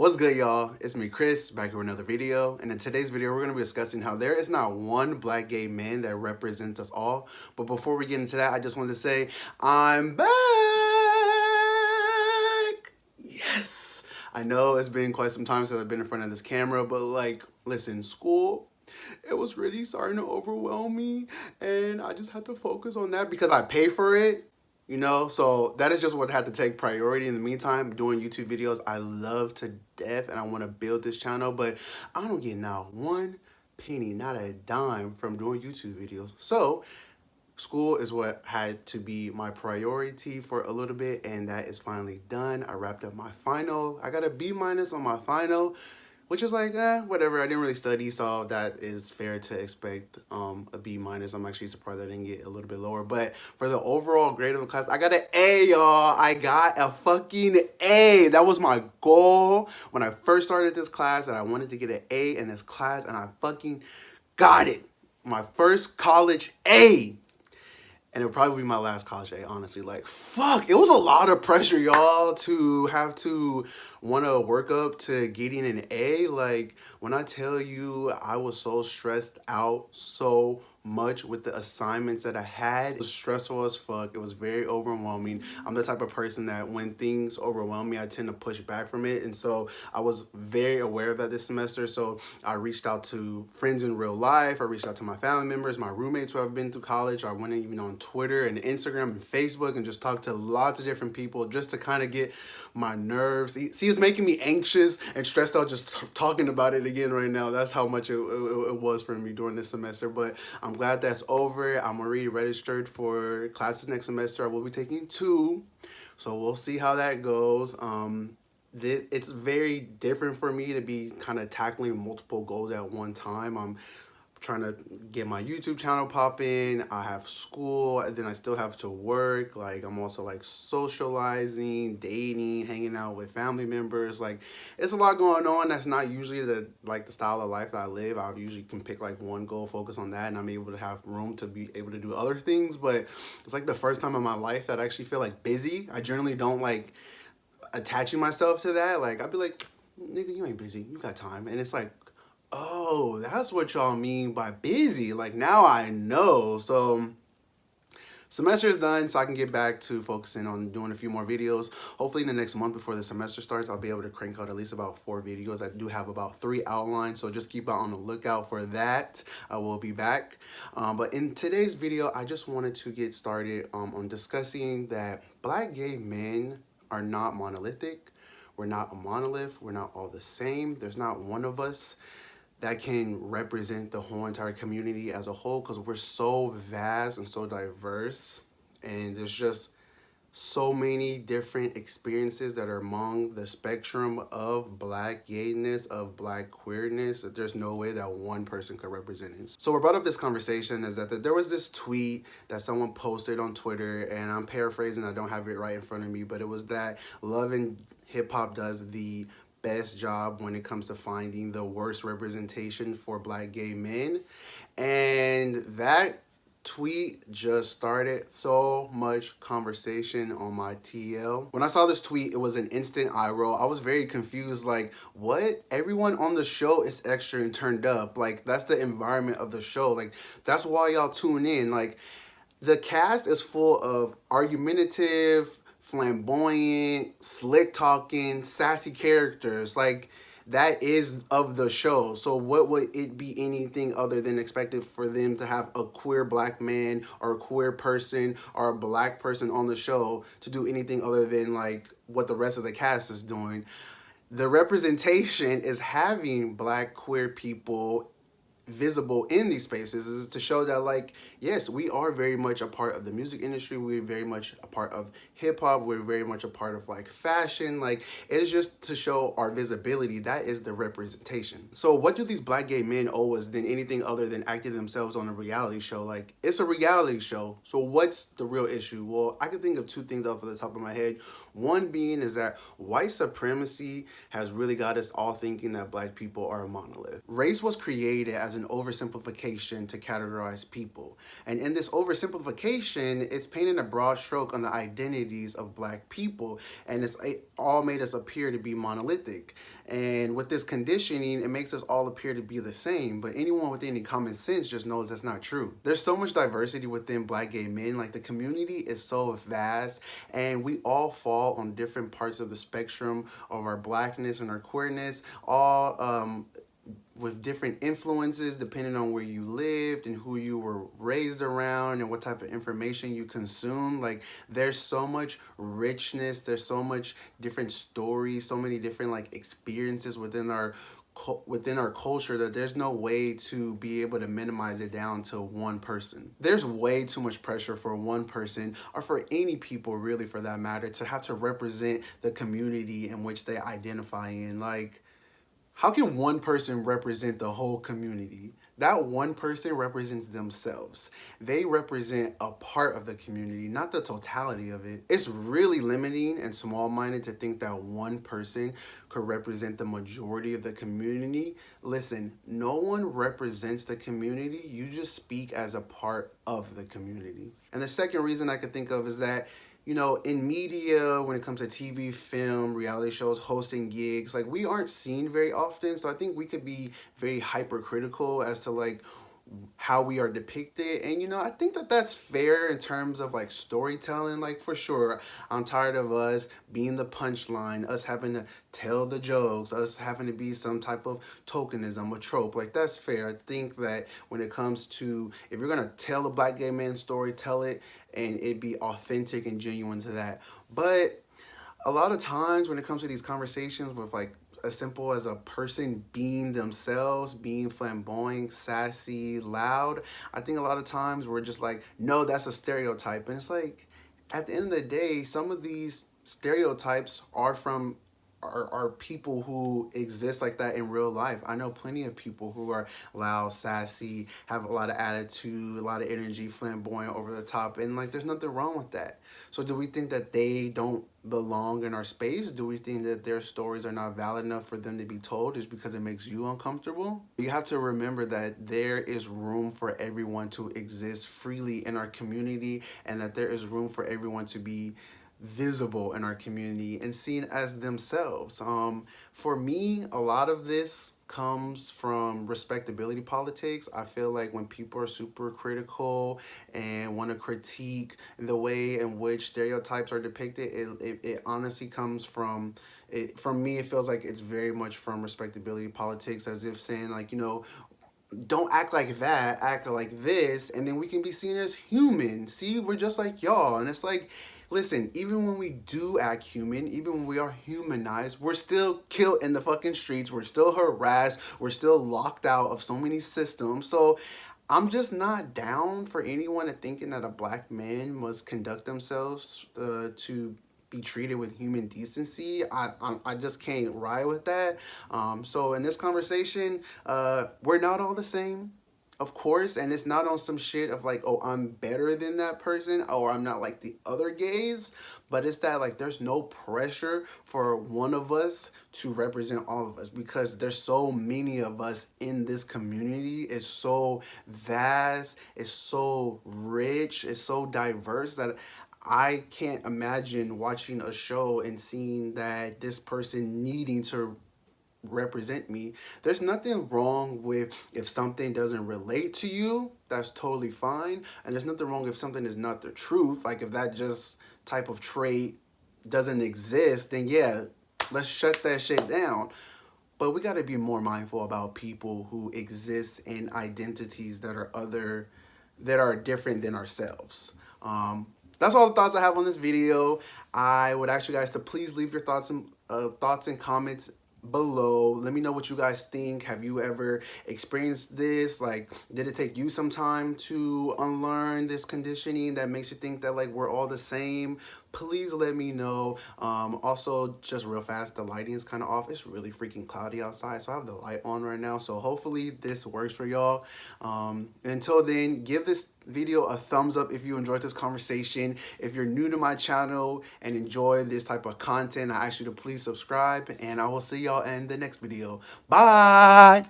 What's good, y'all? It's me, Chris, back here with another video. And in today's video, we're going to be discussing how there is not one black gay man that represents us all. But before we get into that, I just wanted to say, I'm back! Yes! I know it's been quite some time since I've been in front of this camera, but listen, school, it was really starting to overwhelm me. And I just had to focus on that because I pay for it. So that is just what had to take priority. In the meantime, doing YouTube videos, I love to death and I want to build this channel, but I don't get not one penny, not a dime from doing YouTube videos. So school is what had to be my priority for a little bit, and that is finally done. I wrapped up my final. I got a B- on my final, which is whatever. I didn't really study, so that is fair to expect a B-. I'm actually surprised I didn't get a little bit lower. But for the overall grade of the class, I got an A, y'all. I got a fucking A. That was my goal when I first started this class, that I wanted to get an A in this class, and I fucking got it. My first college A. And it'll probably be my last college day, honestly. Fuck, it was a lot of pressure, y'all, to have to want to work up to getting an A. When I tell you I was so stressed out so much with the assignments that I had, it was stressful as fuck. It was very overwhelming. I'm the type of person that when things overwhelm me, I tend to push back from it. And so I was very aware of that this semester. So I reached out to friends in real life. I reached out to my family members, my roommates who have been through college. I went even on Twitter and Instagram and Facebook and just talked to lots of different people just to kind of get my nerves. See, it's making me anxious and stressed out just talking about it again right now. That's how much it was for me during this semester. But I'm glad that's over. I'm already registered for classes next semester. I will be taking 2. So we'll see how that goes. It's very different for me to be kind of tackling multiple goals at one time. I'm trying to get my YouTube channel popping. I have school, and then I still have to work. I'm also socializing, dating, hanging out with family members. It's a lot going on. That's not usually the style of life that I live. I usually can pick one goal, focus on that, and I'm able to have room to be able to do other things. But it's the first time in my life that I actually feel busy. I generally don't attaching myself to that. I'd be like, nigga, you ain't busy, you got time. And it's oh, that's what y'all mean by busy. Now I know. So semester is done, so I can get back to focusing on doing a few more videos. Hopefully in the next month before the semester starts, I'll be able to crank out at least about 4 videos. I do have about 3 outlined, so just keep out on the lookout for that. I will be back. But in today's video, I just wanted to get started on discussing that black gay men are not monolithic. We're not a monolith. We're not all the same. There's not one of us that can represent the whole entire community as a whole, because we're so vast and so diverse, and there's just so many different experiences that are among the spectrum of black gayness, of black queerness, that there's no way that one person could represent it. So what brought up this conversation is that there was this tweet that someone posted on Twitter, and I'm paraphrasing, I don't have it right in front of me, but it was that Love and Hip Hop does the best job when it comes to finding the worst representation for black gay men. And that tweet just started so much conversation on my TL. When I saw this tweet, it was an instant eye roll. I was very confused, what? Everyone on the show is extra and turned up. That's the environment of the show. That's why y'all tune in. The cast is full of argumentative, flamboyant, slick talking, sassy characters. That is of the show. So what would it be anything other than expected for them to have a queer black man or a queer person or a black person on the show to do anything other than what the rest of the cast is doing? The representation is having black queer people visible in these spaces is to show that yes, we are very much a part of the music industry, we're very much a part of hip-hop, we're very much a part of fashion. It is just to show our visibility. That is the representation. So what do these black gay men owe us than anything other than acting themselves on a reality show? It's a reality show, so what's the real issue? Well, I can think of 2 things off the top of my head. One being is that white supremacy has really got us all thinking that black people are a monolith. Race was created as an an oversimplification to categorize people. And in this oversimplification, it's painting a broad stroke on the identities of Black people, and it all made us appear to be monolithic. And with this conditioning, it makes us all appear to be the same, but anyone with any common sense just knows that's not true. There's so much diversity within Black gay men. Like, the community is so vast, and we all fall on different parts of the spectrum of our Blackness and our queerness, all with different influences depending on where you lived and who you were raised around and what type of information you consume. Like, there's so much richness, there's so much different stories, so many different like experiences within our culture that there's no way to be able to minimize it down to one person. There's way too much pressure for one person, or for any people really for that matter, to have to represent the community in which they identify in. Like, how can one person represent the whole community? That one person represents themselves. They represent a part of the community, not the totality of it. It's really limiting and small-minded to think that one person could represent the majority of the community. Listen, no one represents the community. You just speak as a part of the community. And the second reason I could think of is that, you know, in media, when it comes to TV, film, reality shows, hosting gigs, like, we aren't seen very often. So I think we could be very hypercritical as to like how we are depicted. And, you know, I think that that's fair in terms of like storytelling. Like, for sure, I'm tired of us being the punchline, us having to tell the jokes, us having to be some type of tokenism, a trope. Like, that's fair. I think that when it comes to, if you're gonna tell a Black gay man story, tell it and it be authentic and genuine to that. But a lot of times when it comes to these conversations with like as simple as a person being themselves, being flamboyant, sassy, loud, I think a lot of times we're just like, no, that's a stereotype. And it's like, at the end of the day, some of these stereotypes are from are people who exist like that in real life. I know plenty of people who are loud, sassy, have a lot of attitude, a lot of energy, flamboyant, over the top, and like, there's nothing wrong with that. So do we think that they don't belong in our space? Do we think that their stories are not valid enough for them to be told just because it makes you uncomfortable? You have to remember that there is room for everyone to exist freely in our community, and that there is room for everyone to be visible in our community and seen as themselves. For me, a lot of this comes from respectability politics. I feel like when people are super critical and want to critique the way in which stereotypes are depicted, it honestly comes from it. For me, it feels like it's very much from respectability politics, as if saying like, you know, don't act like that, act like this, and then we can be seen as human. See, we're just like y'all. And it's like, listen, even when we do act human, even when we are humanized, we're still killed in the fucking streets. We're still harassed. We're still locked out of so many systems. So I'm just not down for anyone to thinking that a Black man must conduct themselves to be treated with human decency. I just can't ride with that. So in this conversation, we're not all the same, of course, and it's not on some shit of like, oh, I'm better than that person, or I'm not like the other gays, but it's that like there's no pressure for one of us to represent all of us, because there's so many of us in this community. It's so vast, it's so rich, it's so diverse that I can't imagine watching a show and seeing that this person needing to represent me. There's nothing wrong with if something doesn't relate to you, that's totally fine. And there's nothing wrong if something is not the truth. Like, if that just type of trait doesn't exist, then yeah, let's shut that shit down. But we got to be more mindful about people who exist in identities that are different than ourselves. That's all the thoughts I have on this video. I would ask you guys to please leave your thoughts and comments below. Let me know what you guys think. Have you ever experienced this? Like, did it take you some time to unlearn this conditioning that makes you think that like we're all the same? Please let me know. Also, just real fast, the lighting is kind of off. It's really freaking cloudy outside, so I have the light on right now. So hopefully this works for y'all. Until then, give this video a thumbs up if you enjoyed this conversation. If you're new to my channel and enjoy this type of content, I ask you to please subscribe, and I will see y'all in the next video. Bye!